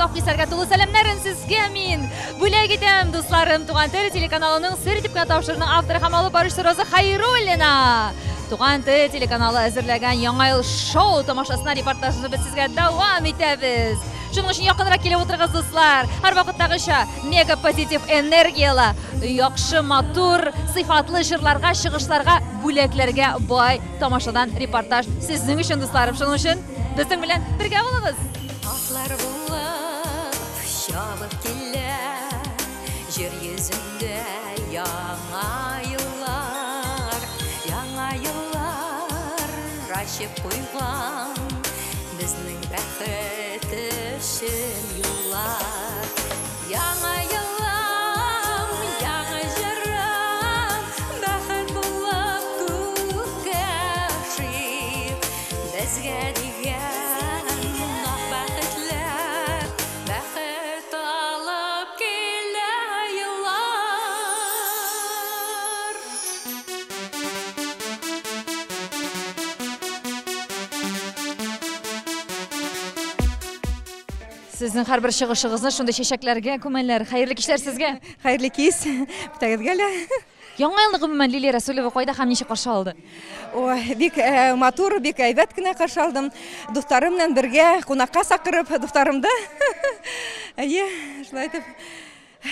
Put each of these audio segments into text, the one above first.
саф хисләргә тулы сәламнәрен сезгә мин бүләк итәм, дусларым. Туган тел телеканалының сер дип кенә тапшыруның авторы һәм алып баручысы Роза Хәйруллина. Туган тел телеканалы әзерләгән Яңа ел шоу тамашасына репортажны без сезгә дәвам итәбез. Шуның өчен якынрак килеп утырыгыз, дуслар. Һәрвакыттагыча мега позитив энергиялы, яхшы матур, сыйфатлы җырларга, чыгышларга, бүләкләргә бай тамашадан репортаж сезнең өчен, дусларым. Шуның өчен безнең белән бергә булыгыз. Атлар булып чабып килә, җир йөзендә яңа еллар ачып куйган безнең бәхет өчен юллар. Яңа еллам, яңа җырым, бәхет булып күккә ашып, безгә дигән ак бәхетләр, бәхет алып килә еллар. Сезнең һәрбер чыгышыгызны шундай чәчәкләргә күмәләр. Хәерле кичләр сезгә. Хәерле кич. Бүтәгезгә лә. Яңа елны гомумән Лилия Расулова кайда һәм ничек каршы алды? Ой, бик матур, бик әйбәт кенә каршы алдым. Дусларым белән бергә кунакка сакырып, дусларымды. Әйе, шулай итеп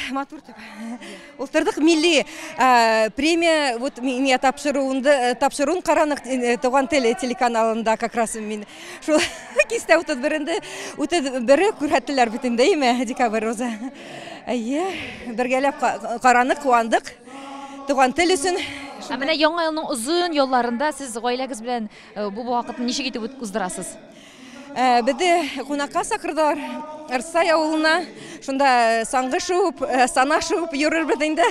матур дип. Ултырдык милли премия вот меня тапшыруын каранык Туган тел телеканалында как раз мин шул кистә үтеп бере күрһәттеләр бит инде, әйме, декабрь роза. Әйе, бергәләп каранык, куандык. Туган тел өчен. Менә яңа елның узын елларында сез гаиләгез белән бу вакытны ничек итеп уздырасыз? Биде кунакка сакырдылар Арсай авылына. Шунда саңгы шуып, сана шуып йөрербез инде.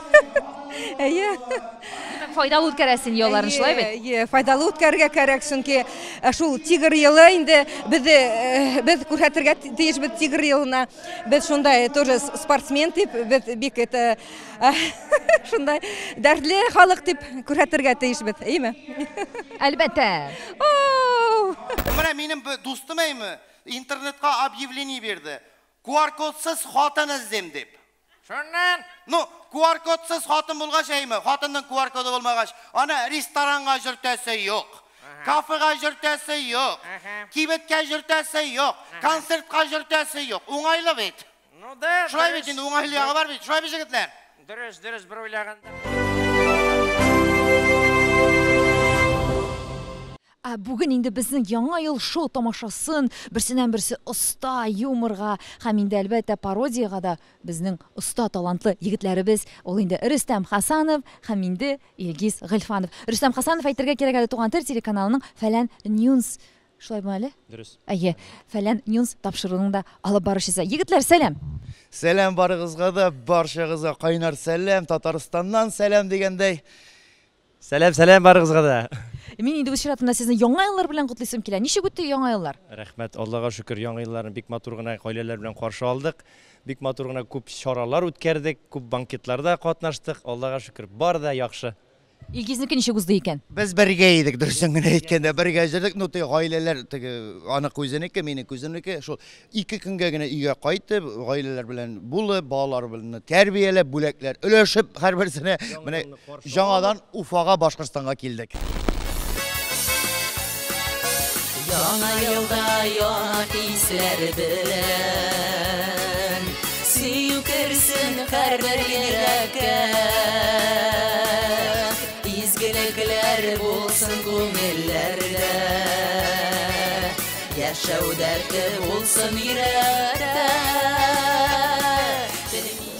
Әйе. Файдалы үткәрәсен елларын, шулай бит? Әйе, файдалы үткәрергә кирәк, чөнки шул тигр елы инде без күрһәтергә тиешбез тигр елына. Без шундай тоже спортсмен дип, без бик это шундай дәртле халык дип күрһәтергә тиешбез, әйме? Әлбәттә. Менә минем дустым әйме интернетка объявление берди. QR-кодсыз хатын эзлем дип. Шуннан, QR-кодсыз хатын булгач әйме, хатынның QR-коды булмагач, аны ресторанга җөртәсе юк. Кафега җөртәсе юк. Кибеткә җөртәсе юк. Концертка җөртәсе юк. Уңайлы бит. Шулай бит инде уңайлы ягы бар бит. Шулай бит җегетләр. Дөрес, бер уйлаганда. Бүген инде безнең яңа ел шоу тамашасын берсеннән-берсе оста юморга һәм инде әлбәттә пародиягә да безнең оста талантлы егетләребез, ул инде Рөстәм Хасанов һәм инде Илгиз Гыйльфанов. Рөстәм Хасанов әйтергә кирәк әле Туган тел телеканалының Фәлән News шулаймы әле? Дөрес. Әйе, Фәлән News тапшыруының да алып баручысы. Егетләр, сәлам. Сәлам барыгызга да, барчагызга кайнар сәлам, Татарстаннан сәлам дигәндәй. Сәлам барыгызга да. Мин инде үз чиратымда сезне яңа еллар белән котлыйсым килә. Ничек үтте яңа еллар? Рәхмәт, Аллага шөкер, яңа елларны бик матур гына гаиләләр белән каршы алдык. Бик матур гына күп чаралар үткәрдек, күп банкетларда катнаштык. Аллага шөкер, бар да яхшы. Илгизнеке ничек узды икән? Без бергә идек, дөресен генә әйткәндә, бергә җырдык. Гаиләләр аны күзенеке, мине күзенеке, шул 2 көнгә генә өйгә кайтып, гаиләләр белән булып, балалар белән тәрбияләп, бүләкләр өләшеп, һәрберсенә менә яңадан Уфага, Башкортстанга килдек. Яңа елда яңа хисләр белән сөю керсен һәрбер йөрәккә, изгелекләр булсын күңелләрдә, яшәү дәрте булсын йөрәктә.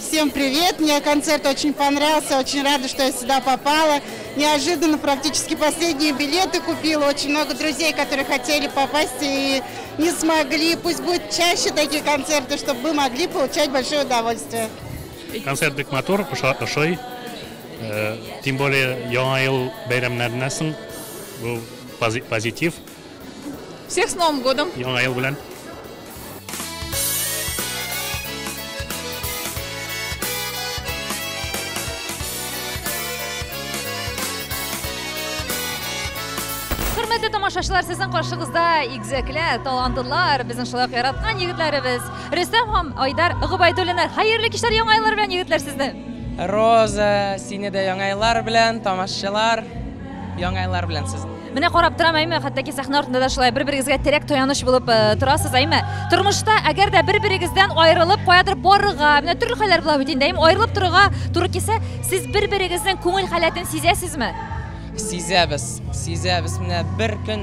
Всем привет! Мне концерт очень понравился, очень рада, что я сюда попала. Неожиданно практически последние билеты купила. Очень много друзей, которые хотели попасть и не смогли. Пусть будет чаще такие концерты, чтобы мы могли получать большое удовольствие. Концерт бик матур, ошой. Тем более яңа ел бәйрәмнәреннән соң бу позитив. Всех с Новым годом! Яңа ел белән. Hürmetli tamaşaçılar, sizin karşınızda igzekler, talantılar, bizim şulak yaratkan yigitlerimiz. Rüstem ham, Aydar, Gıbaydulinar, hayırlı kişiler, yoğun aylar bilen yigitler sizde. Roza, seni de yoğun aylar bilen, tamaşaçılar, yoğun aylar bilen sizde. Mene qarab turamaymi, hattoki sahna ortida da shulay bir-biringizga terak to'yonish bo'lib turasiz, aymi? Turmushda agarda bir-biringizdan ayrilib qo'yadir borig'a, mene turli xillar bilan o'tindaymi, ayrilib turig'a to'g'ri kelsa, siz bir-biringizning ko'ngil holatini sezasizmi? Sezamiz. Mene bir kun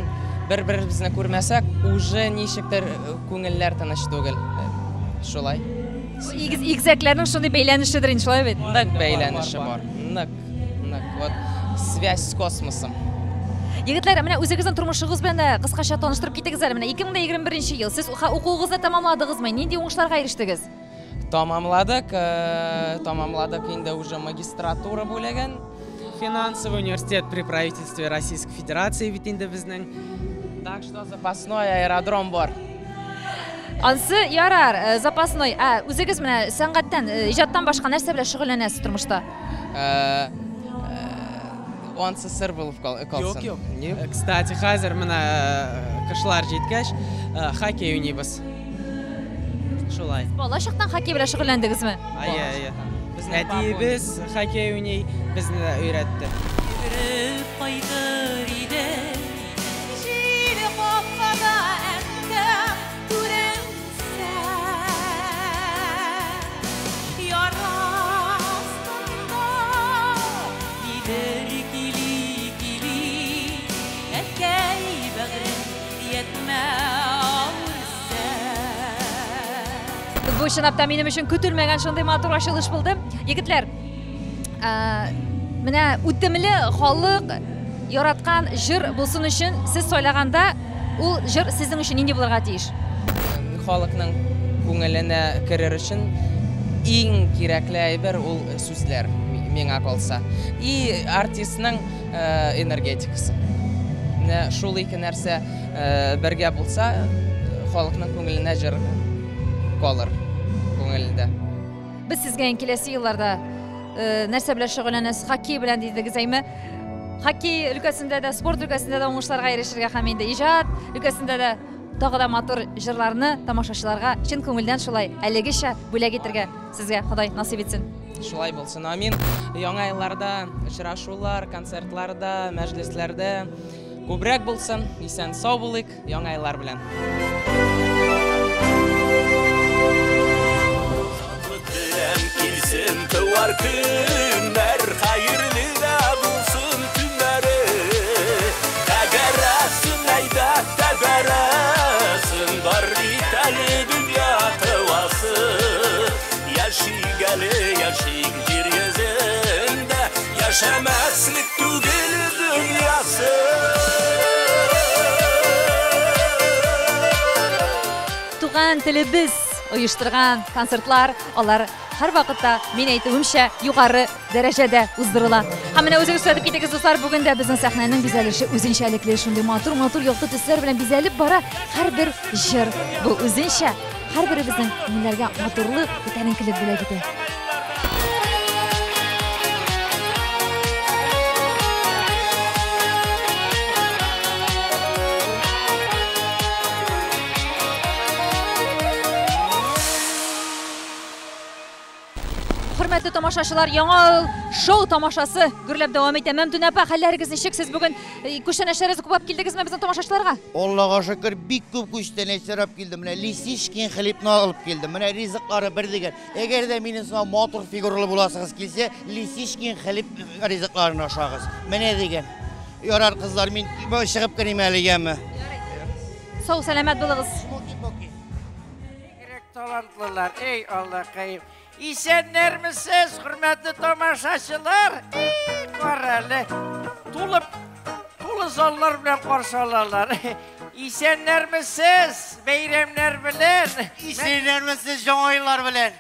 bir-birimizni ko'rmasak, уже nechikdir ko'ngillar tinish tugil. Shulay. Igzaklarning shunday baylanishidir, shulay bet. Naq baylanishi bor. Naq. Вот связь с космосом. Yigitlar, mana o'zingizning turmushingiz bilan qisqacha tanishtirib ketingizlar. Mana 2021-yil siz o'quvingizni tamomladingizmi? Nendek o'ngishlarga erishdingiz? Tamomladik, endi уже magistratura bo'lagan. Финансовый университет при правительстве Российской Федерации bit endi bizning. Так что запасной аэродром bor. Ansi yarar, запасной. O'zingiz mana san'atdan, ijoddan boshqa narsa bilan shug'ullanasiz turmushda? Onsi sir bo'lib qolsin. Yo'q. Kстати, hozir mana qishlar jetkach, xokkey o'ynaymiz. Shulay. Bola shaqdan xokkey bilan shug'ullandingizmi? Ayya. Bizni adibimiz xokkey o'ynay bizni o'rgatdi. Bu shinapda menim uchun kutilmagan shunday motor ochilish bo'ldi. Yigitlar, mana o'timli xoliq yaratgan jir bo'lsin uchun siz so'ylaganda, u jir sizning uchun nima bo'lirga tegish? Xoliqning ko'nglini kirir uchun eng kerakli bir ul so'zlar menga qolsa. Artistning energetikasi. Shul ikki narsa birga bo'lsa, xoliqning ko'nglini jir qolar. Biz sizga kelasi yillarda narsa bilan shug'ullanasiz, xokkey bilan dedingiz, aymi? Xokkey ülkəsində də, sport ülkəsində də oңushlarga erishishga ham endi ijod ülkəsində də tog'da motor jirlarni tomoshachilarga chin ko'ngildan shulay haligacha bo'lak etirga sizga Xudoy nasib etsin. Shulay bo'lsin, amin. Yangi yillarda uchrashuvlar, konsertlarda, majlislarda ko'proq bo'lsin. Esan sog' bo'lik, yangi yillar bilan. Var günler hayırlı da bulsun tümleri. Teberasın ayda teberasın, var bir tane dünya tevası. Yaşayık bir yüzünde, yaşamazlık tügül dünyası. Tuğan tili biz uyushtirgan konsertlar, ular har vaqtda men aytuvimcha yuqori darajada uzdirilar. Hamma o'zingiz so'rab ketdingiz do'stlar, bugun da bizning sahnaning bezalishi o'zinchalikli shunday motor yo'qdi tuslar bilan bezalib bora har bir jir bu o'zincha har birimizning ko'ngillarga motorli ko'tarinkilik bo'ladi. Hürmetli tomoshachilar, yangi show tomoshasi gurlab davom etadi. Mamnun apa, hallaringiz nechik? Siz bugun ko'shtanashlaringizni ko'p olib keldingizmi bizning tomoshachilarga? Allohga shukr, bek ko'p ko'shtanashlar olib keldim. Mana Lisishkin xilibni olib keldim. Mana rizqlari bir degan. Agarda mening sizga motor figurali bo'lasangiz kelsa, Lisishkin xilib rizqlarini oshag'iz. Mana degan. Yorar qizlar, men chiqib kirmayligami? Sog' salomat bo'ling'iz. Gerek talantlılar, ey Allah'ım. İsenlermisiniz, hürmetli tamaşaçılar? Var hele, tulu zallar bilen karşılarlar. İsenlermisiniz, beyramlar bilen? İsenlermisiniz, жаңа yıllar bilen?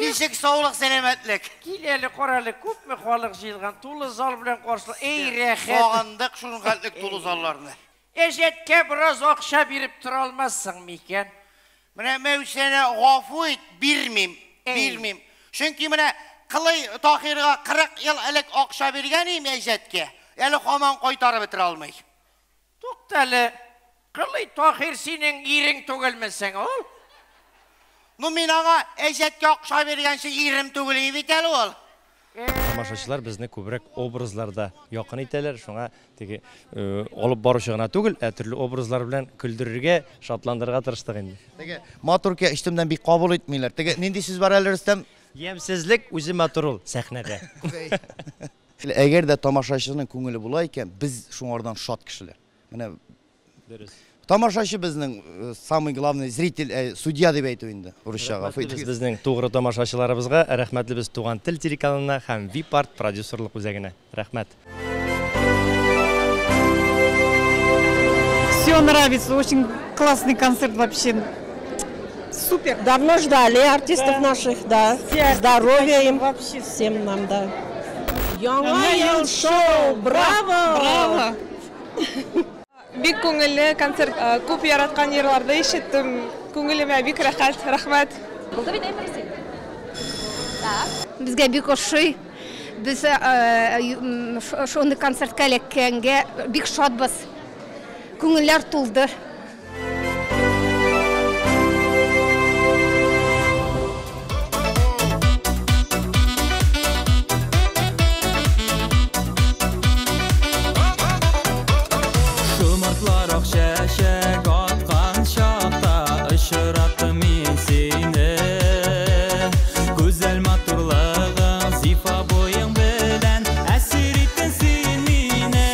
Nechik sağlık, selametlik? Kileli, koralı, köp mü halık jilgan, tulu zal bilen karşılar? Ey rehet! Sağandık şunun kaltlik tulu zallarını. Ejetke biraz akşa birip turalmazsın miken? Mene mevsene gafu et, birmim. Çünkü mene Qılay Tahirga 40 yıl elek akşa bergeniyim ejetke. Eli haman qaytarıp bitir almay. Тукталы. Кылый Тахир синең ирең түгелмесең ул? Ну мен ага әҗәткә акча бергәнче ирем түгел бит әле ул. Тамашачылар безне күбрәк образларда якын итәләр, шуңа теге алып баручы гына түгел, төрле образлар белән көлдерергә, шатландырырга тырыштык инде. Теге матурка иштемдән бик кабул итмиләр. Теге нинди сүз бар әле Рөстәм? Ямсезлек үзе матур ул сәхнәдә. Әгәр дә тамашачының күңеле була икән, без шуңардан шат кешеләр. Менә Дөрес. тамашачы безнең самый главный зритель, судья дип әйтү инде урысчага. Безнең тугры тамашачыларыбызга рәхмәтлебез Туган тел телеканалына һәм Випарт продюсерлык үзәгенә. Рәхмәт. Все нравится, очень классный концерт вообще. Супер. Давно ждали артистов наших, да. Здоровья им вообще всем нам, да. Яңа ел шоу, браво! Браво! Бик күңелле концерт, күп яраткан йырларда ишеттем. Күңелемә бик рәхмәт. Булды бит әйтерсең. Безгә бик ошый. Без шундый концертка эләккәнгә бик шатбыз. Күңелләр тулды. Şəşək atqan şaqda ışıratdım seni. Güzel maturlığın zifa boyun bilen əsir ettin sen mine.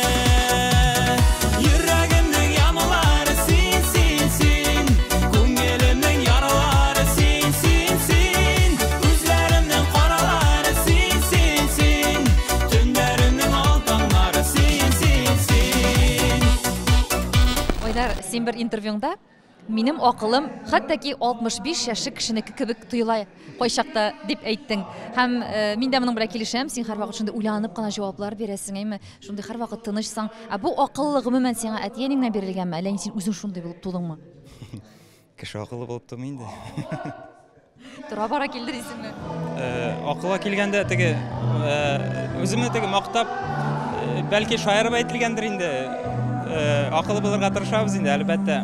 Yüreğimden yanıları sin. Kungelimin yaraları sin. Gözlerimden karaları sin. Tünlerimden altanları sin. Айдар, сен бер интервьюңда минем акылым хәтта ки 65 яшьлек кешенеке кебек тоела кайчакта дип әйттең. Һәм мин дә моның белән килешәм. Син һәрвакыт шундый уйланып кына җаваплар бирәсең, әйме? Шундый һәрвакыт тынычсаң. Бу акыллы гомумән сиңа әтиеңнән бирелгәнме? Әллә син үзең шундый булып тудыңмы? Кеше акыллы булып тумый инде. Тора-бара килде дисеңме? Акылга килгәндә теге үземне теге мактап бәлки шаярып әйтелгәндер инде. Акыллы булырга тырышабыз инде, әлбәттә.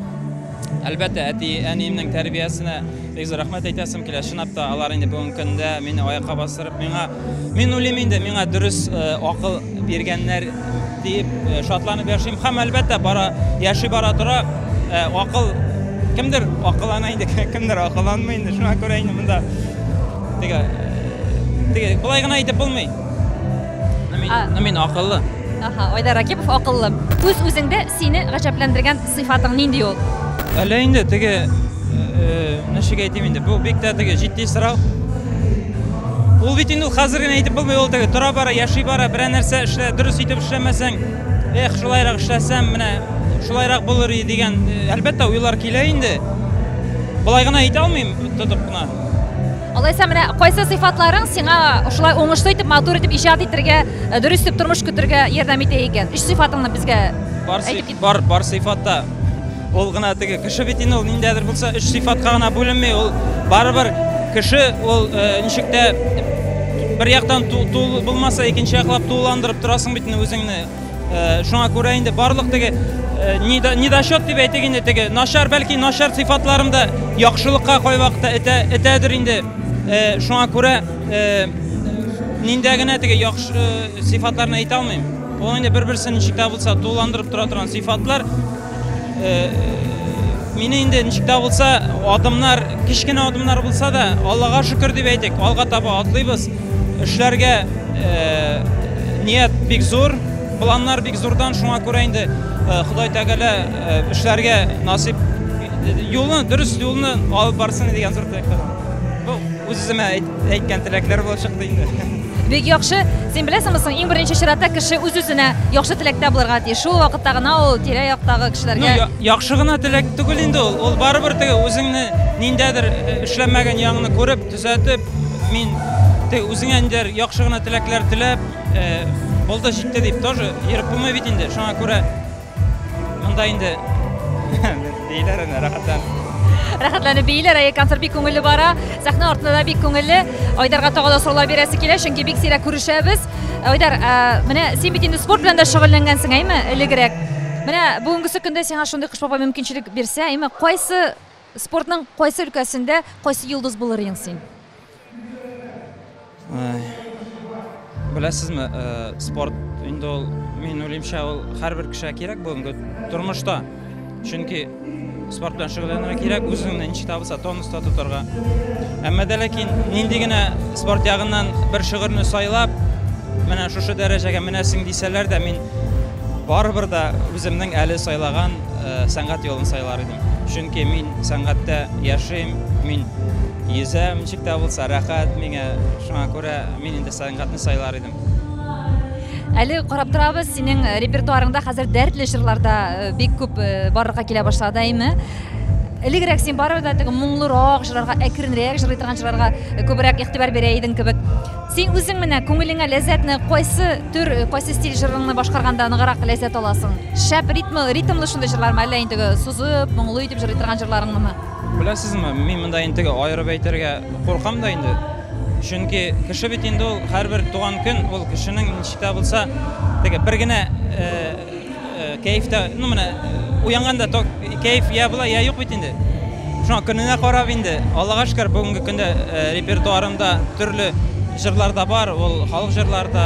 Әлбәттә, әниемнең тәрбиясенә бик зур рәхмәт әйтәсем килә. Чынлап та алар инде бүгенге көндә мине аякка басырып, мин уйлыйм инде, миңа дөрес акыл биргәннәр дип шатланып яшим. Һәм әлбәттә яши бара тора акыл кемдер акыллана инде, кемдер акылланмый инде. Шуңа күрә инде монда теге булай гына әйтеп булмый. Мин акыллы. Айдар Ракипов акыллы. Үз-үзеңдә сине гаҗәпләндергән сыйфатың нинди ул? Әле инде теге нәшәгә әйтим инде. Бу бик тә теге җитди сорау. Ул бит инде хәзер генә әйтеп булмый, ул теге тора бара, яши бара, бер нәрсә эшлә, дөрес итеп эшләмәсәң, шулайрак эшләсәм, менә шулайрак булыр иде дигән, әлбәттә уйлар килә инде. Булай гына әйтә алмыйм, тотып кына. Алайса менә кайсы сыйфатларың сиңа шулай уңышлы итеп, матур итеп иҗат итәргә, дөрес итеп тормыш көтәргә ярдәм итә икән? Өч сыйфатыңны безгә әйтеп кит. Бар сыйфатта. Ул гына теге кеше бит инде ул ниндәдер булса, өч сыйфатка гына бүленмәй, ул барыбер кеше ул ничек тә бер яктан тул булмаса, икенче яклап туландырып торасың бит үзеңне. Шуңа күрә инде барлык теге недочет дип әйтик инде, теге начар, бәлки начар сыйфатларымда яхшылыкка кай вакытта этәдер инде. Шуңа күрә ниндә генә теге яхшы сыйфатларны әйтә алмыйм. Ул инде бер-берсен ничек тә булса туландырып тора торган сыйфатлар. Мине инде ничек тә булса адымнар, кичкенә адымнар булса да, Аллага шөкер дип әйтик, алга таба атлыйбыз. Эшләргә ният бик зур, планнар бик зурдан, шуңа күрә инде Худай Тәгалә эшләргә насип юлны, дөрес юлны алып барсын дигән зур теләкләр. Бу үземә әйткән теләкләр булып чыкты инде. Бик яхшы. Син беләсеңме, иң беренче чиратта кеше үз-үзенә яхшы теләктә булырга тиеш. Шул вакытта гына ул тирә-яктагы кешеләргә яхшы гына теләк түгел инде ул. Ул барыбер теге үзеңне ниндәдер эшләмәгән ягыңны күреп, төзәтеп, мин теге үзеңә ниндәдер яхшы гына теләкләр теләп, булды җитте дип тоже йөреп булмый бит инде. Шуңа күрә монда инде дейләр әнә рәхәтләнеп. Рәхәтләнеп бейләр, концерт бик күңелле бара. Сәхнә артында да бик күңелле. Айдарга тагы да сораулар бирәсе килә, чөнки бик сирәк күрешәбез. Айдар, менә син бит инде спорт белән дә шөгыльләнгәнсең, әйме, элегрәк. Менә бүгенге көндә сиңа шундый кыш папа мөмкинчелек бирсә, әйме кайсы спортның кайсы өлкәсендә кайсы йолдыз булыр идең син? Беләсезме, спорт инде ул мин уйлыймча ул һәрбер кешегә кирәк бүгенге тормышта. Чөнки спорт белән шөгыльләнергә кирәк, үзеңне ничек табылса тонуста тотарга. Әмма дә ләкин нинди генә спорт ягыннан бер шигырьне сайлап, менә шушы дәрәҗәгә менәсең дисәләр дә, мин барыбер да үземнең әле сайлаган сәнгать юлын сайлар идем. Чөнки мин сәнгатьтә яшим, мин йөзәм, ничек тә булса рәхәт миңа, шуңа күрә мин инде сәнгатьне сайлар идем. Әле карап торабыз, синең репертуарыңда хәзер дәртле җырларда бик күп барырга килә башлады, әйме? Элегрәк син барыбер да теге моңлырак җырларга, әкренрәк җырлый торган җырларга күбрәк игътибар бирә идең кебек. Син үзең менә күңелеңә ләззәтне кайсы төр, кайсы стиль җырыңны башкарганда ныгырак ләззәт аласың? Шәп ритмлы шундый җырлармы, әллә инде сузып, моңлы итеп җырлый торган җырларыңмы? Беләсезме, мин монда инде аерып әйтергә куркам да инде. Чөнки кеше бит инде ул һәрбер туган көн, ул кешенең ничек тә булса, теге бер генә кайфта, менә уянганда кайф я була, я юк бит инде. Шуңа көненә карап инде, Аллага шөкер, бүгенге көндә репертуарымда төрле җырларда бар, ул халык җырларда,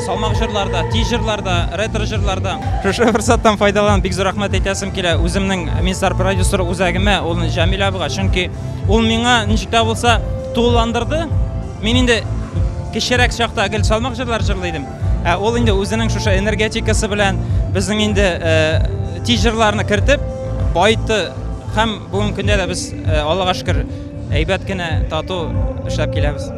салмак җырларда, тиз җырларда, ретро җырларда. Шушы форсаттан файдаланып бик зур рәхмәт әйтәсем килә үземнең минстар продюсер үзәгемә, ул Җәмил абыга, чөнки ул миңа ничек тә булса тулыландырды. Мин инде кечерәк чакта гел салмак җырлар җырлыйдым. Ул инде үзенең шушы энергетикасы белән безнең инде тиз җырларны кертеп, байтты һәм бүгенге көндә дә без Аллага шөкер әйбәт кенә тату эшләп киләбез.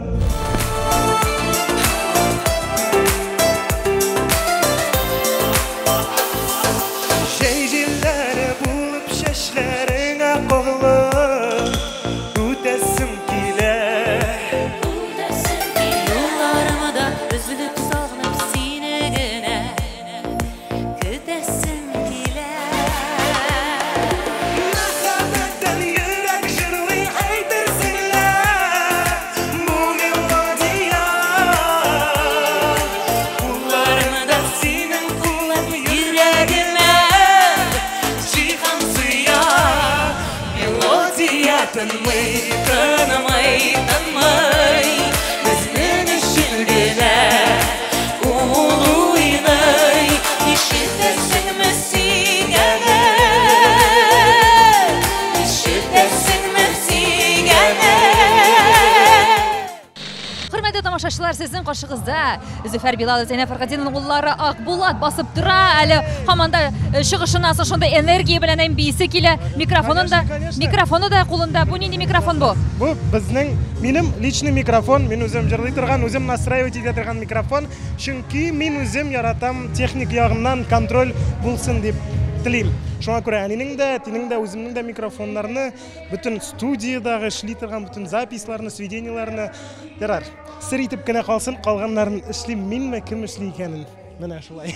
Тамашачылар, сезнең каршыгызда Зөфәр Билал, Зәйнәп Фәргатинның уллары Акбулат басып тора. Әле һаманда чыгышыннан соң шундай энергия белән бийсе килә. Микрофоны да кулында. Бу нинди микрофон бу? Бу безнең, минем личный микрофон, мин үзем җырлый торган, үзем настраивать итә торган микрофон. Чөнки мин үзем яратам техник ягыннан контроль булсын дип телим. Шуңа күрә әнинең дә, тинең дә, үземнең дә микрофоннарны, бүтән студиядагы эшли торган бүтән записларны, сведенияларны ярар. Сер итеп кенә калсын, калганнарын эшлим минме, кем эшли икәнен. Менә шулай.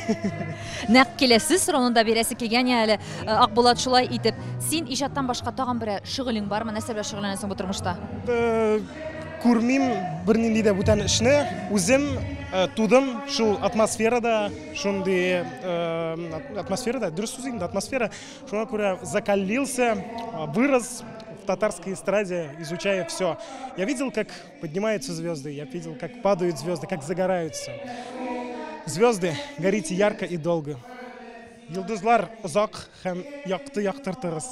Нәкъ киләсез соронда бирәсе килгән әле Акбулат шулай итеп. Син иҗаттан башка тагын бер шөгылең бармы? Нәрсә белән шөгыльләнәсең бу тормышта? Күрмим бернинди дә бүтән эшне, үзем тудым шул атмосферада, шундый атмосферада, дөрес сүз инде, атмосфера. Шуңа күрә закалился, вырос в татарской эстраде, изучая все. Я видел, как поднимаются звезды, я видел, как падают звезды, как загораются. Звезды, горите ярко и долго. Йолдызлар озак һәм якты яктыртыгыз.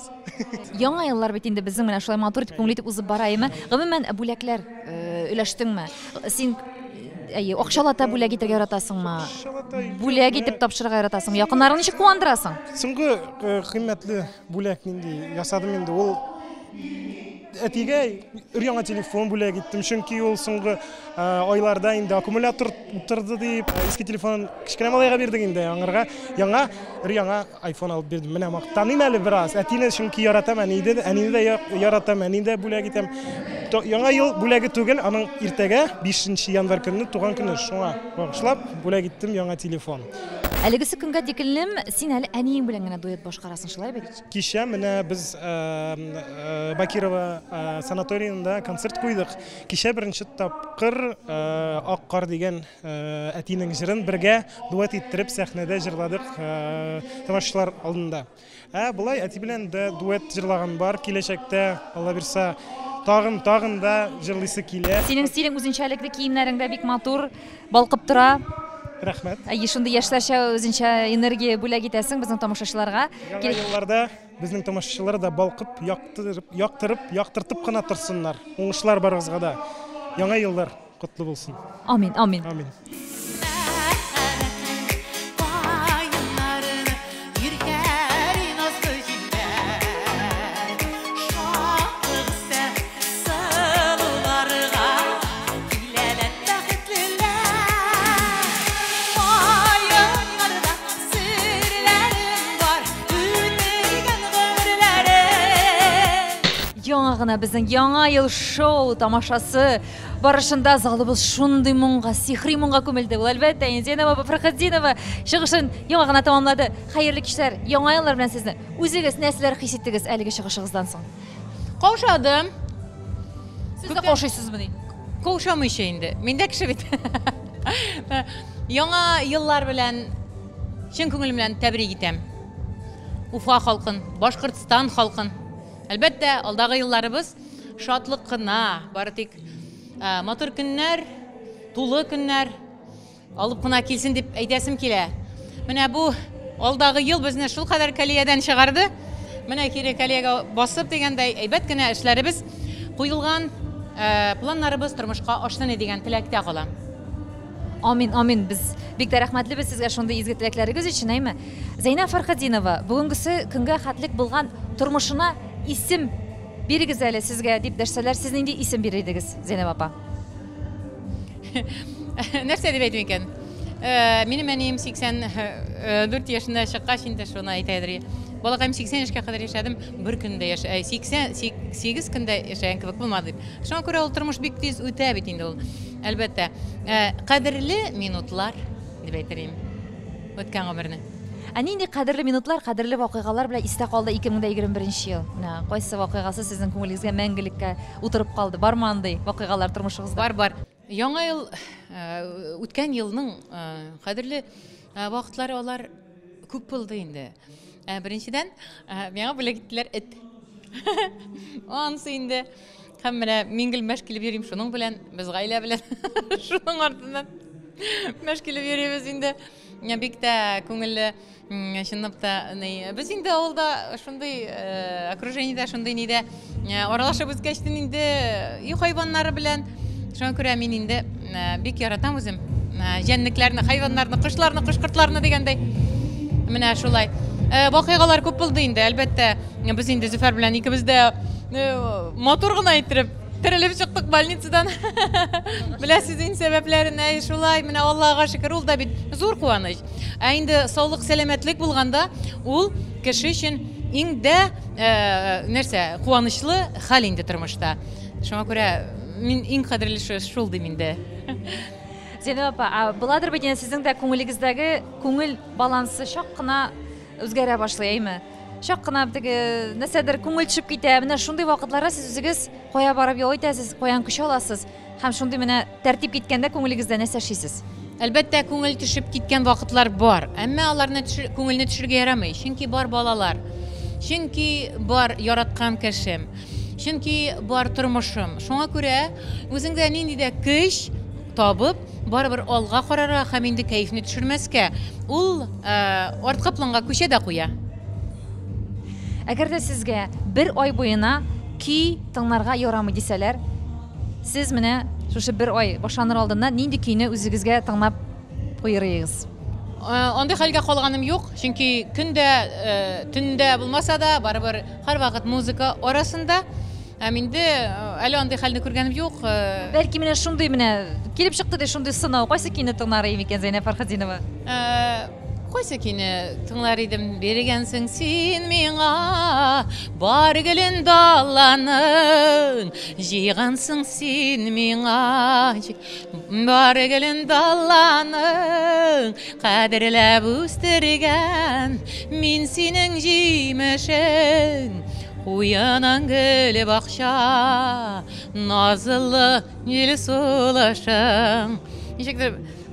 Яңа еллар бит инде безнең менә шулай матур итеп күңел итеп узып бараймы? Гомумән бүләкләр өләштеңме? Син акчалата бүләк итәргә яратасыңмы? Бүләк итеп тапшырырга яратасыңмы? Якыннарыңны ничек куандырасың? Соңгы кыйммәтле бүләк нинди ясадым инде, ул әтигә өр-яңа телефон бүләк иттем, чөнки ул соңгы айларда инде аккумулятор утырды дип, иске телефон кичкенә малайга бирдек инде, аңарга яңа өр-яңа iPhone алып бирдем. Менә мактаныйм әле бераз. Әтине чөнки яратам, әнине дә яратам, әнине дә бүләк итәм. Яңа ел бүләге түгел, аның иртәгә 5 январь көнне туган көне, шуңа багышлап бүләк иттем яңа телефон. Әлегісі күнге декілім, сен әлі әнейін білен генә дуэт башқарасың шылай бәк? Кеше менә без Бакирова санаторийында концерт куйдык. Кеше беренче тапкыр Ак кар дигән әтинең җырын бергә дуэт иттереп сәхнәдә җырладык тамашачылар алдында. Булай әти белән дә дуэт җырлаган бар, киләчәктә Алла бирсә тагын да җырлыйсы килә. Синең стилең үзенчәлекле киемнәреңдә бик матур, балкып тора. Рәхмәт. Шундый яшьләрчә үзенчә энергия бүләк итәсең безнең тамашачыларга. Яңа елларда безнең тамашачылар да балкып, яктыртып кына торсыннар. Уңышлар барыгызга да. Яңа еллар котлы булсын. Амин, амин. Амин. Яңа безнең яңа ел шоу тамашасы барышында залыбыз шундый моңга, сихри моңга күмелде. Ул әлбәттә Зейнәба Фәрхетдинова чыгышын яңа гына тамамлады. Хәерле кичләр, яңа еллар белән сезне. Үзегез нәрсәләр хис иттегез әлеге чыгышыгыздан соң? Каушадым. Сез дә каушыйсызмы ди? Каушамыйча инде. Мин дә кеше бит. Яңа еллар белән чын күңелем белән тәбрик итәм. Уфа халкын, Башкортстан халкын. Әлбәттә, алдагы елларыбыз шатлык кына, бары тик матур көннәр, тулы көннәр алып кына килсен дип әйтәсем килә. Менә бу алдагы ел безне шул кадәр калиядән чыгарды. Менә кире калиягә басып дигәндәй әйбәт кенә эшләребез куелган, планнарыбыз тормышка ашсын дигән теләктә калам. Амин, амин. Biz бик тә рәхмәтлебез сезгә шундый изге теләкләрегез өчен, әйме? Зәйнәб Фәрхетдинова, бүгенгесе көнгә хәтлек булган тормышына исем бирегез әле сезгә дип дәшсәләр, сез нинди исем биридегез, Зәйнәб апа? Нәрсә дип әйтим икән? Минем әнием 84 яшында чыккач инде шуны әйтәдер. Балакаем 80 яшькә кадәр яшәдем, бер көндә 88 көндә яшәгән кебек булмады. Шуңа күрә ул тормыш бик тиз үтә бит инде ул. Әлбәттә, кадерле минутлар дип әйтәм. Үткән гомерне. Нинди кадерле минутлар, кадерле вакыйгалар белән истә калды 2021 ел? Менә кайсы вакыйгасы сезнең күңелегезгә мәңгелеккә утырып калды? Бармы андый вакыйгалар тормышыгызда? Бар. Яңа ел, үткән елның кадерле вакытлары алар күп булды инде. Беренчедән, миңа бүләк иттеләр эт. Ансы инде һәм менә мингел мәшкилеп йөрим шуның белән, без гаилә белән шуның артыннан мәшкилеп йөрибез инде. Бик тә күңелле, чынлап та, без инде авылда шундый окружениедә, шундый нидә аралашып үскәчтен инде үй хайваннары белән. Шуңа күрә мин инде бик яратам үзем җәнлекләрне, хайваннарны, кошларны, кош-кортларны дигәндәй. Менә шулай. Вакыйгалар күп булды инде, әлбәттә. Без инде Зөфәр белән икебез дә матур гына иттереп терелеп чыктык больницадан. Беләсез инде сәбәпләрен, шулай. Менә Аллага шөкер, ул да бит зур куаныч. Инде саулык, сәламәтлек булганда, ул кеше өчен иң дә нәрсә, куанычлы хәл инде тормышта. Шуңа күрә мин иң кадерле шул ди миндә. Зәйнәб апа, буладыр бит сезнең дә күңелегездәге күңел балансы чак кына үзгәрә башлый, әйме? Чак кына теге нәрсәдер күңел төшеп китә. Менә шундый вакытларда сез үзегез кая барып ял итәсез, каян көч аласыз? Һәм шундый менә тәртип киткәндә күңелегездә нәрсә эшлисез? Әлбәттә, күңел төшеп киткән вакытлар бар. Әмма аларны күңелне төшергә ярамый. Чөнки бар балалар. Чөнки бар яраткан кешем. Чөнки бар тормышым. Шуңа күрә үзеңдә нинди дә көч табып, барыбер алга карарга һәм инде кайфны төшермәскә, ул артка планга күчә дә куя. Әгәр дә сезгә бер ай буена көй тыңларга ярамый дисәләр, сез менә шушы бер ай башланыр алдыннан нинди көйне үзегезгә тыңлап куйырыгыз? Андый хәлгә калганым юк, чөнки көндә, төндә булмаса да, барыбер һәрвакыт музыка арасында. Инде әле андый хәлне күргәнем юк. Бәлки менә шундый менә килеп чыкты да шундый сынау, кайсы көйне тыңлар икән Зәйнәб Фәрхетдинова? Қойса кені тыңлар едім, бергенсің сен миңа, бар гүлін даланың, жиғансың сен миңа, бар гүлін даланың, қадірләп өстірген, мен сенің жемішің, қуянан гүлі бақша, назылы елі солашың.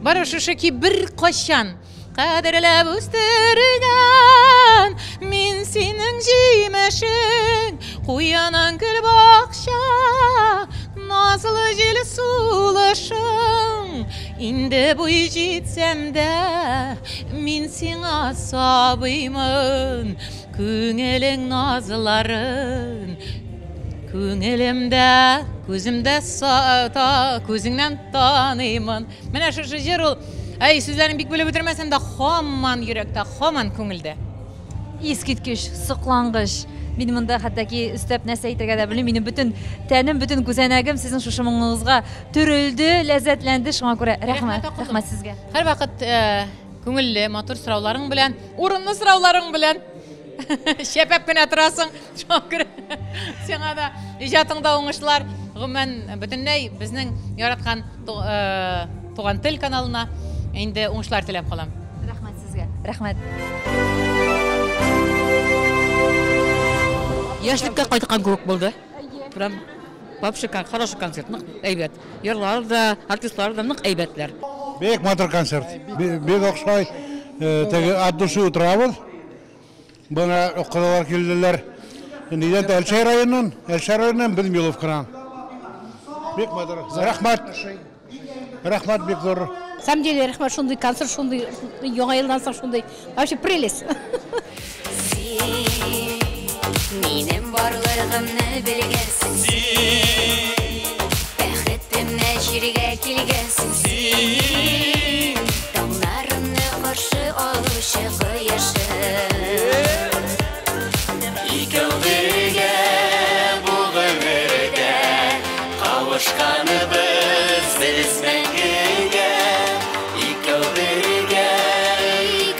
Бар ұшышы ки бір қошан, қадірләп өстірген, мен сенің жемішің, қуянан гүл бақша, назылы елі солашың. Инде бой жетсем де, мен сеңа сабыймын, көңілің назыларын, көңілімді, көзімді көзіңнен таныймын. Міне шышы жер ол, сөздерін бек бөліп өтірмесем де, қоман жүректі, қоман көңілді. Ескеткіш, сұқланғыш. Мен мұнда хаттаки үстәп нәрсе әйтергә дә белмим. Минем бүтін тәнем, бүтін күзәнәгем sizin шушымыңызға төрелді, ләззәтләнде. Шуңа күрә рәхмәт. Рәхмәт сезгә. Һәр вакыт күңелле, матур сорауларың белән, урынлы сорауларың белән шәпәп кенә торасың. Шуңа күрә сиңа да иҗатыңда уңышлар. Гомумән бөтенләй безнең яраткан Туган тел каналына инде уңышлар теләп калам. Рәхмәт сезгә. Рәхмәт. Яшьлеккә кайткан кебек булды. Прям вообще хороший концерт, нык әйбәт. Ярлар да, артистлар да нык әйбәтләр. Бек матур концерт. Бек охшай, теге от души утырабыз. Бuna оқыралар келділер. Неден Әлшәй районынан Білмиловкынан. Бек матур. Рахмат. Рахмат бек зор. Сам деле рахмат, шундай концерт, шундай яңа елдан соң шундай. Вообще прелесть. Минем барлығымны білгенсің сен, бәхетімне жерге келгенсің сен, таңдарымны қаршы алушы құяшым. Икеу бірге бұл өмірде қауышқаныбыз біз мәңгіге. Икеу бірге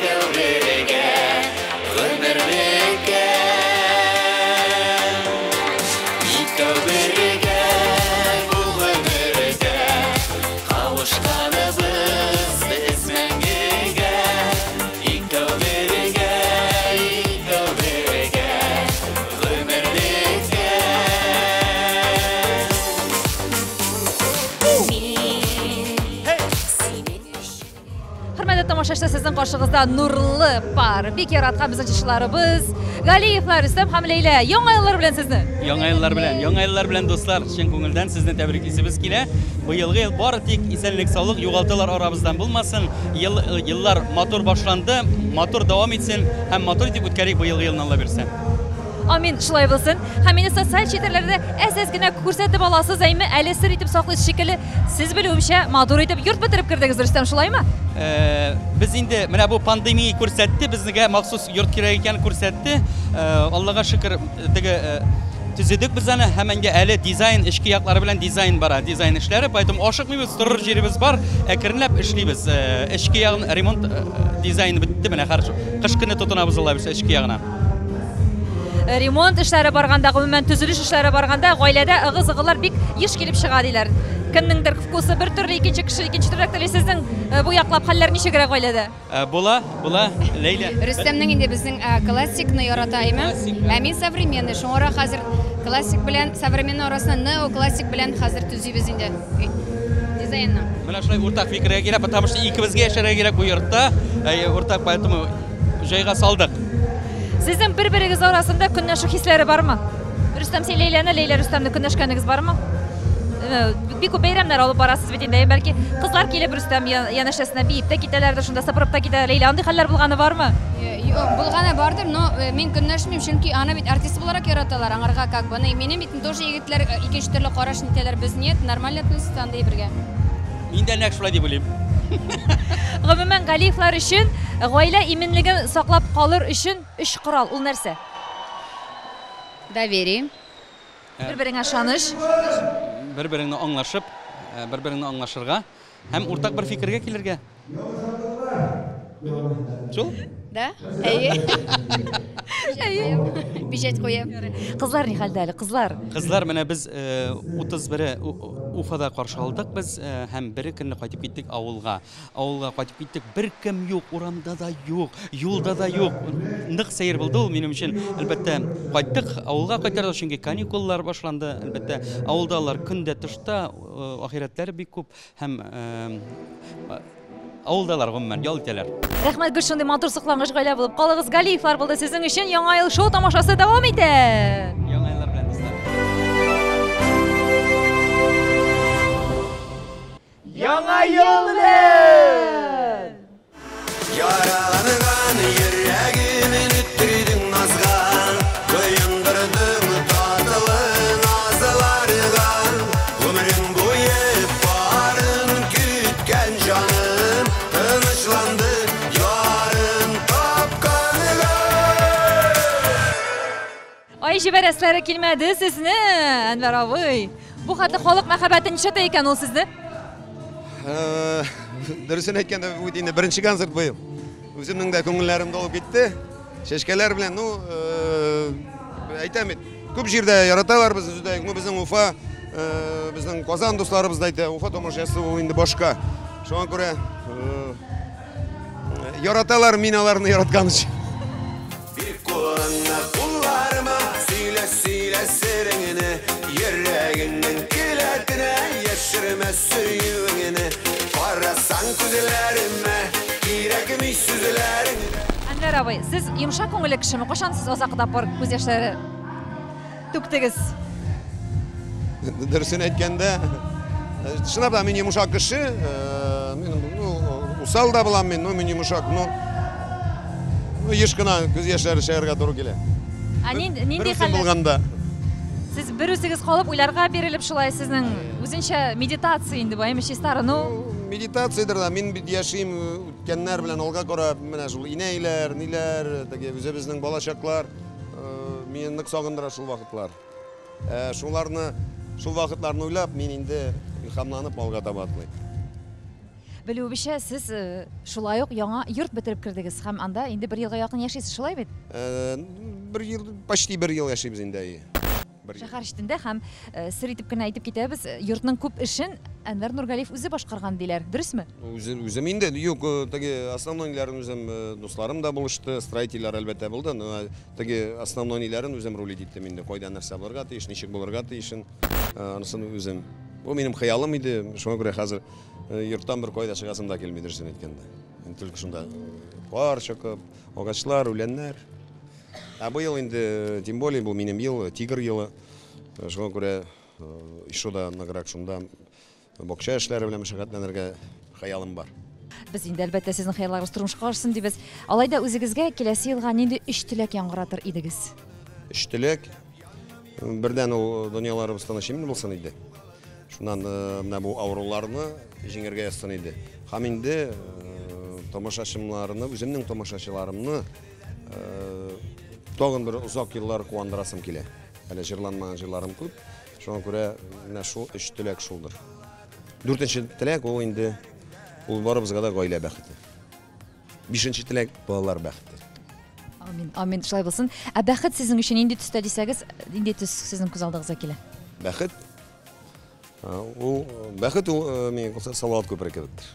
өмір бірге. Тамашашта сезнең каршыгызда нурлы пар. Бик яраткан безнең чышларыбыз. Галиевлар, Рөстәм һәм Ләйлә. Яңа еллар белән сезне. Яңа еллар белән дуслар, чын күңелдән сезне тәбриклисебез килә. Быелгы ел бары тик исәнлек, саулык, югалтулар арабыздан булмасын. Еллар матур башланды, матур дәвам итсен һәм матур итеп үткәрик быелгы елны Алла бирсен. Амин, шулай булсын. Һәм мине социаль челтәрләрдә әсәс генә күрсәтеп аласыз, әйме әле сер итеп саклыйсыз шикелле. Сез белүемчә, матур итеп йорт бетереп кирдегез, Рөстәм, шулаймы? Без инде менә бу пандемия күрсәтте, безгә махсус йорт кирәк икән күрсәтте. Аллага шөкер, теге төзедек без аны, һәм инде әле дизайн эшки яклары белән дизайн бара, дизайн эшләре, поэтому ашыкмыйбыз, торыр җиребез бар, әкренләп эшлибез. Эшки ягын ремонт дизайны бетте, менә хорошо. Кыш көне тотынабыз Алла бирсә эшки ягына. Ремонт эшләре барганда, гомумән төзелеш эшләре барганда, гаиләдә ыгы-зыгылар бик еш килеп чыга диләр. Кемнеңдер вкусы бер төрле, икенче кеше икенче төрле теле. Сезнең бу яклап хәлләр ничегрәк гаиләдә? Була, Ләйлә. Рөстәмнең инде безнең классикны яратаймы. Мин современный, шуңара хәзер классик белән современный арасында неоклассик белән хәзер төзибез инде. Дизайнны. Менә шулай уртак фикергә кирәк, потому что икебезгә яшәргә кирәк бу йортта. Уртак, поэтому җайга салдык. Сезнең бер-берегез арасында көнләшү хисләре бармы? Рөстәм, син Ләйләне, Ләйлә Рөстәмне көнләшкәнегез бармы? Бик күп бәйрәмнәр алып барасыз бит инде. Бәлки кызлар килеп Рөстәм янәшәсенә биеп тә китәләр дә, шунда сыпырып та китә. Ләйлә, андый хәлләр булганы бармы? Юк, булганы бардыр, но мин көнләшмим, чөнки аны бит артист буларак яраталар, аңарга как бы. Минем бит тоже егетләр икенче төрле караш нитәләр, без нет, нормально относится андай бергә. Мин дә нәкъ шулай дип уйлыйм. Гомумән Галиевлар өчен гаилә иминлеген саклап калыр өчен 3 корал. Ул нәрсә? Доверие. Бер-береңә ышаныш. Бер-береңне аңлашып, бер-береңне аңлашырга һәм уртак бер фикергә килергә. Шул? Да? Бюджет қойып. Қызлар не халда әлі, қызлар? Қызлар, менә біз 31 Уфада қаршы алдық, біз һәм бір күнні қайтып кеттік ауылға. Ауылға қайтып кеттік, бір кім yok, урамда да yok, юлда да yok. Нық сәйір болды ол менің үшін. Әлбәттә, қайттық, ауылға қайтарда үшінге каникуллар башланды. Әлбәттә, ауылдалар күнде тышта, ахирәтләр бик күп, һәм ауылдалар ғыммен, ял итәләр. Рәхмәт Гүлшондай матур сықлаңғыш ғайла болып. Қалығыз Галиевлар болды сіздің үшін Яңа ел шоу тамашасы давам ете. Яңа еллар белән дуслар. Яңа ел белән! Яраланган йөрәгемне үттердең назган, коендырдың татылы назларга, гомерең буе барын көткән җаным, тынычланды ярым тапканга. Ай җибәрәсләре килмәде сезне, Әнвәр абый. Бу хәтле халык мәхәббәте ничә икән ул сезне? Дөресен әйткәндә, бу инде беренче концерт быел. Үземнең дә күңелләрем долып китте. Шешкәләр белән, әйтәм бит, күп җирдә яраталар безне үздә. Безнең Уфа, безнең Казан дусларыбыз да әйтә, Уфа тамашасы ул инде башка. Шуңа күрә яраталар мин аларны яраткан өчен. Bir kulağına kullarıma söyle sırrını, yüreğinin kiletine yaşırma suyunu. Parasan күзләрemә, кирәкмиш сүзләрең. Әнвәр абый, сез йомшак күңелле кешеме? Кашан сез озак тапкыр күз яшьләре түктегез? Дөресен әйткәндә, чынлап та мин йомшак кеше, усал да булам мин, мин йомшак, еш кына күз яшьләре шәһәргә туры килә. Нинди хәлдә? Сез бер үзегез калып уйларга бирелеп шулай сезнең үзенчә медитация инде бу, чистары, медитациядыр да, мин бит яшим үткәннәр белән алга карап, менә шул инәйләр, ниләр, теге үзебезнең балачаклар, мине нык сагындыра шул вакытлар. Шул вакытларны уйлап, мин инде илһамланып алга таба атлыйм. Белүебезчә, сез шулай ук яңа йорт бетереп кирдегез һәм анда инде 1 елга якын яшисез, шулай бит? 1 ел, почти 1 ел яшибез инде. Шәһәр читендә һәм сер итеп кенә әйтеп китәбез, йортның күп эшен Әнвәр Нургалиев үзе башкарган диләр, дөресме? Үзем инде, юк, теге основнойларын үзем дусларым да булышты, строительләр әлбәттә булды, но теге основнойларын үзем руль иттем инде, кайда нәрсә булырга тиеш, ничек булырга тиешен, анысын үзем. Бу минем хыялым иде, шуңа күрә хәзер йорттан бер кайда чыгасым да килми, дөресен әйткәндә. Түлке шунда кар чыкып, агачлар, үләннәр. Бу ел инде, тем более, бу минем ел, тигр елы. Шуңа күрә ише да награк шунда бакча эшләре белән мәшәкатьләнергә хыялым бар. Без инде әлбәттә сезнең хыялларыгыз тормышка ашсын дибез. Алайда үзегезгә киләсе елга нинди 3 теләк яңгыратыр идегез? 3 теләк. Бердән ул дөньяларыбыз тыныч булсын иде. Шуннан менә бу авыруларны җиңәргә язсын иде. Һәм инде тамашачыларны, үземнең тамашачыларымны тагын бер узак еллар куандырасым килә. Әле җырланмаган җырларым күп. Шуңа күрә менә шул 3 теләк шулдыр. 4нче теләк ул инде ул барыбызга да гаилә бәхете. 5нче теләк балалар бәхете. Амин, амин, шулай булсын. Бәхет сезнең өчен инде төстә дисәгез, инде төс сезнең күз алдыгызга килә. Бәхет. Ул бәхет ул мин салават күпрәк кебектер.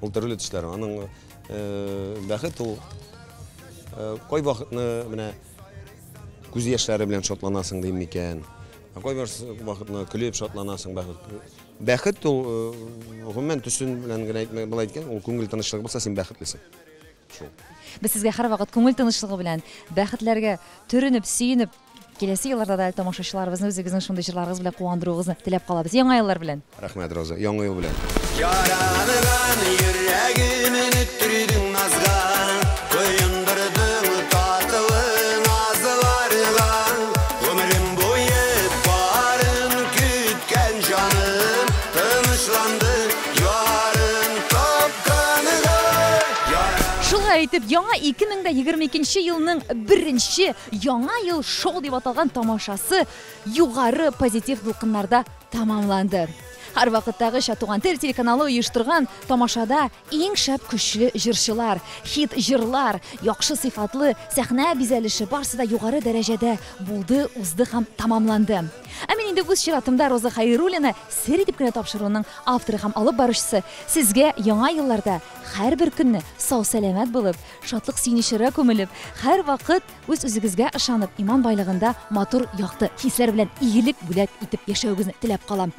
Ул төрле төсләр. Аның бәхет ул кай вакытны менә күз яшьләре белән шатланасың дим микән. Кай вакытны көлеп шатланасың бәхет. Бәхет ул гомумән төсен белән генә әйтмәк була икән, ул күңел тынычлыгы булса син бәхетлесең. Шул. Без сезгә һәр вакыт күңел тынычлыгы белән, бәхетләргә төренеп, сөенеп, киләсе елларда да тамашачыларыбызны үзегезнең шундый җырларыгыз белән куандыруыгызны теләп калабыз. Яңа еллар белән. Рәхмәт, Роза. Яңа ел белән. Яраланган йөрәгемне үттердең назга, коендырдың татылы назларга, гомерем буе барын көткән җаным, тынычланды ярым тапканга. Шулай итеп, яңа 2022 елның 1нче яңа ел шоу дип аталган тамашасы югары позитив дулкыннарда тамамланды. Һәр вакыттагыча Туган тел телеканалы оештырган тамашада иң шәп көчле җырчылар, хит җырлар, яхшы сыйфатлы сәхнә бизәлеше барысы да югары дәрәҗәдә булды, узды һәм тамамланды. Ә мин инде үз чиратымда Роза Хәйруллина сер итеп кенә тапшыруның авторы һәм алып баручысы сезгә яңа елларда һәрбер көнне сау-сәламәт булып, шатлык сөенечерә күмелеп, һәр вакыт үз-үзегезгә ышанып, иман байлыгында матур, якты хисләр белән игелек бүләк итеп яшәүегезне теләп калам.